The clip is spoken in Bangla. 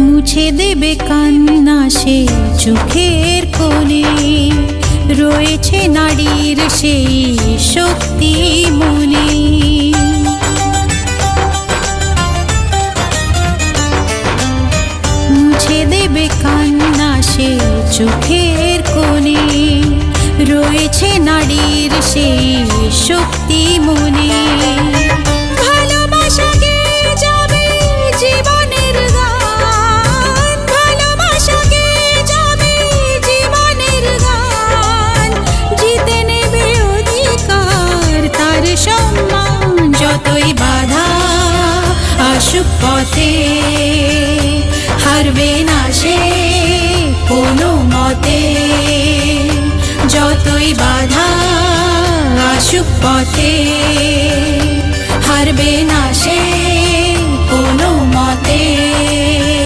মুছে দেবে কান্না সে চোখের কোণে, রয়েছে নারীর সেই শক্তি মনে। মুছে দেবে কান্না সে চোখের কোণে, রয়েছে নারীর সেই শক্তি মনে। যতই বাধা আসুক পথে, হারবে না সে কোনো মতে। যতই বাধা আসুক পথে, হারবে না সে কোনো মতে।